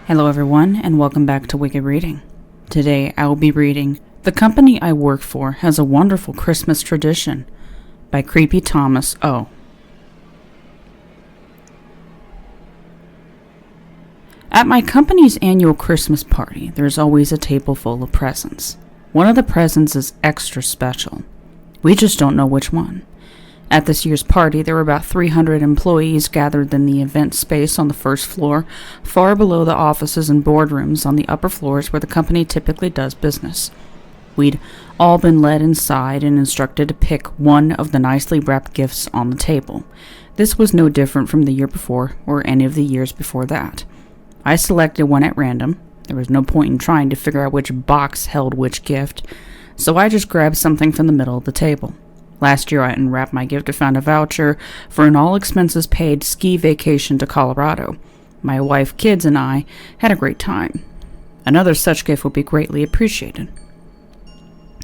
Hello everyone, and welcome back to Wiki Reading. Today I will be reading The Company I Work For Has a Wonderful Christmas Tradition by Creepy Thomas O. At my company's annual Christmas party, there's always a table full of presents. One of the presents is extra special. We just don't know which one. At this year's party, there were about 300 employees gathered in the event space on the first floor, far below the offices and boardrooms on the upper floors where the company typically does business. We'd all been led inside and instructed to pick one of the nicely wrapped gifts on the table. This was no different from the year before or any of the years before that. I selected one at random. There was no point in trying to figure out which box held which gift, so I just grabbed something from the middle of the table. Last year, I unwrapped my gift and found a voucher for an all-expenses-paid ski vacation to Colorado. My wife, kids, and I had a great time. Another such gift would be greatly appreciated.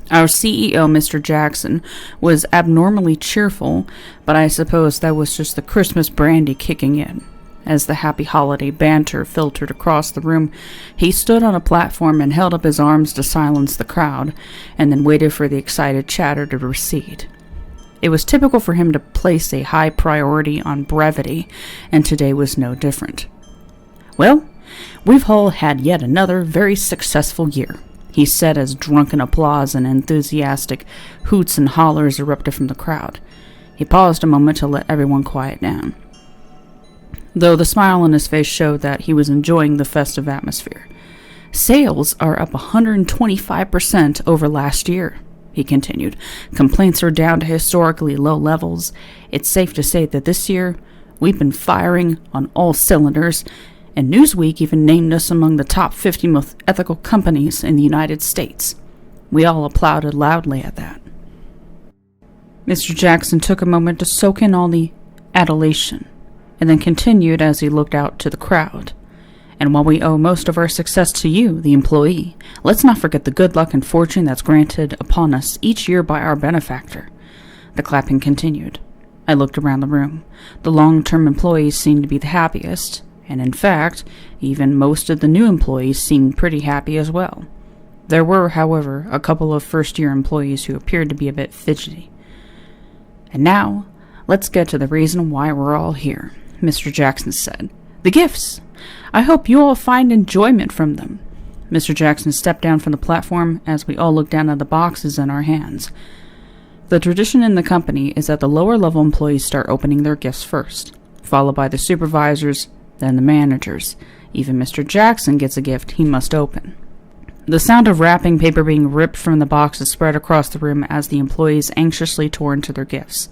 Our CEO, Mr. Jackson, was abnormally cheerful, but I suppose that was just the Christmas brandy kicking in. As the happy holiday banter filtered across the room, he stood on a platform and held up his arms to silence the crowd, and then waited for the excited chatter to recede. It was typical for him to place a high priority on brevity, and today was no different. "Well, we've all had yet another very successful year," he said as drunken applause and enthusiastic hoots and hollers erupted from the crowd. He paused a moment to let everyone quiet down, though the smile on his face showed that he was enjoying the festive atmosphere. "Sales are up 125% over last year," he continued. "Complaints are down to historically low levels. It's safe to say that this year we've been firing on all cylinders, and Newsweek even named us among the top 50 most ethical companies in the United States." We all applauded loudly at that. Mr. Jackson took a moment to soak in all the adulation, and then continued as he looked out to the crowd. "And while we owe most of our success to you, the employee, let's not forget the good luck and fortune that's granted upon us each year by our benefactor." The clapping continued. I looked around the room. The long-term employees seemed to be the happiest, and in fact, even most of the new employees seemed pretty happy as well. There were, however, a couple of first-year employees who appeared to be a bit fidgety. "And now, let's get to the reason why we're all here," Mr. Jackson said. "The gifts. I hope you all find enjoyment from them." Mr. Jackson stepped down from the platform as we all looked down at the boxes in our hands. The tradition in the company is that the lower-level employees start opening their gifts first, followed by the supervisors, then the managers. Even Mr. Jackson gets a gift he must open. The sound of wrapping paper being ripped from the boxes spread across the room as the employees anxiously tore into their gifts.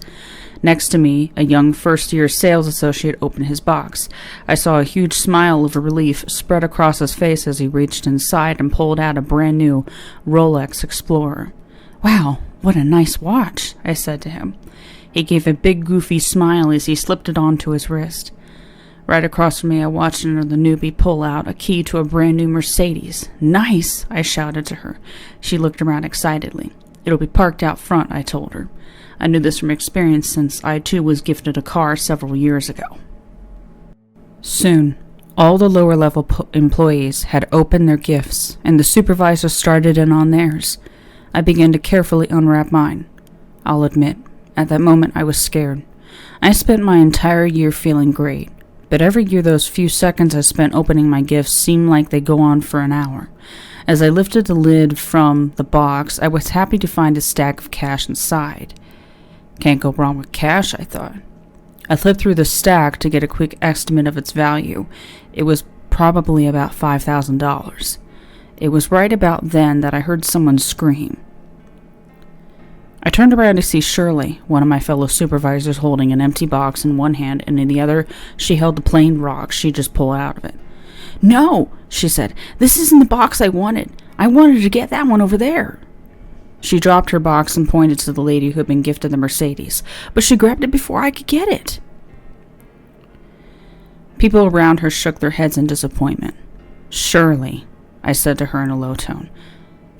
Next to me, a young first-year sales associate opened his box. I saw a huge smile of relief spread across his face as he reached inside and pulled out a brand-new Rolex Explorer. "Wow, what a nice watch," I said to him. He gave a big goofy smile as he slipped it onto his wrist. Right across from me, I watched another newbie pull out a key to a brand-new Mercedes. "Nice," I shouted to her. She looked around excitedly. "It'll be parked out front," I told her. I knew this from experience since I too was gifted a car several years ago. Soon, all the lower-level employees had opened their gifts, and the supervisor started in on theirs. I began to carefully unwrap mine. I'll admit, at that moment I was scared. I spent my entire year feeling great, but every year those few seconds I spent opening my gifts seemed like they go on for an hour. As I lifted the lid from the box, I was happy to find a stack of cash inside. Can't go wrong with cash, I thought. I flipped through the stack to get a quick estimate of its value. It was probably about $5,000. It was right about then that I heard someone scream. I turned around to see Shirley, one of my fellow supervisors, holding an empty box in one hand, and in the other she held the plain rock she just pulled out of it. "No," she said. "This isn't the box I wanted. I wanted to get that one over there." She dropped her box and pointed to the lady who had been gifted the Mercedes, but she grabbed it before I could get it. People around her shook their heads in disappointment. "Shirley," I said to her in a low tone,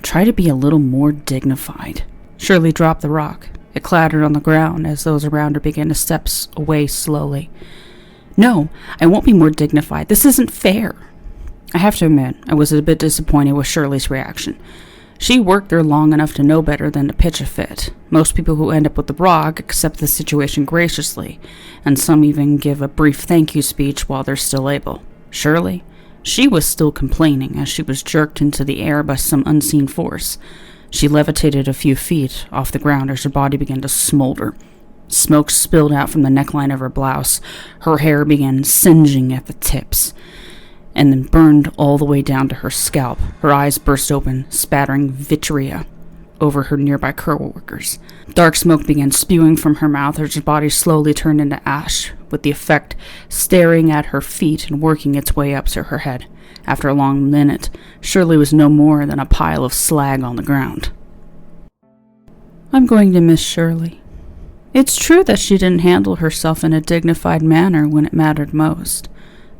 "try to be a little more dignified." Shirley dropped the rock. It clattered on the ground as those around her began to step away slowly. "No, I won't be more dignified. This isn't fair." I have to admit, I was a bit disappointed with Shirley's reaction. She worked there long enough to know better than to pitch a fit. Most people who end up with the rock accept the situation graciously, and some even give a brief thank you speech while they're still able. Shirley? She was still complaining as she was jerked into the air by some unseen force. She levitated a few feet off the ground as her body began to smolder. Smoke spilled out from the neckline of her blouse. Her hair began singeing at the tips, and then burned all the way down to her scalp. Her eyes burst open, spattering vitriol over her nearby co-workers. Dark smoke began spewing from her mouth as her body slowly turned into ash, with the effect staring at her feet and working its way up to her head. After a long minute, Shirley was no more than a pile of slag on the ground. I'm going to miss Shirley. It's true that she didn't handle herself in a dignified manner when it mattered most,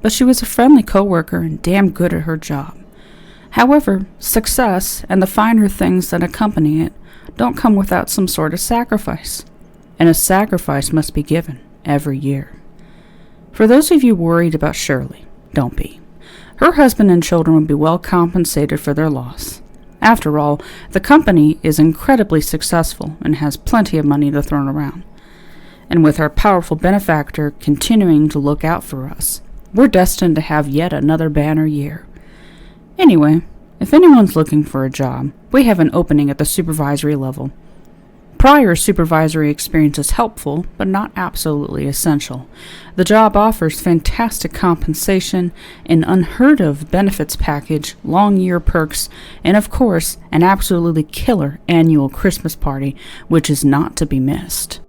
but she was a friendly coworker and damn good at her job. However, success and the finer things that accompany it don't come without some sort of sacrifice, and a sacrifice must be given every year. For those of you worried about Shirley, don't be. Her husband and children will be well compensated for their loss. After all, the company is incredibly successful and has plenty of money to throw around. And with our powerful benefactor continuing to look out for us, we're destined to have yet another banner year. Anyway, if anyone's looking for a job, we have an opening at the supervisory level. Prior supervisory experience is helpful, but not absolutely essential. The job offers fantastic compensation, an unheard of benefits package, long year perks, and of course, an absolutely killer annual Christmas party, which is not to be missed.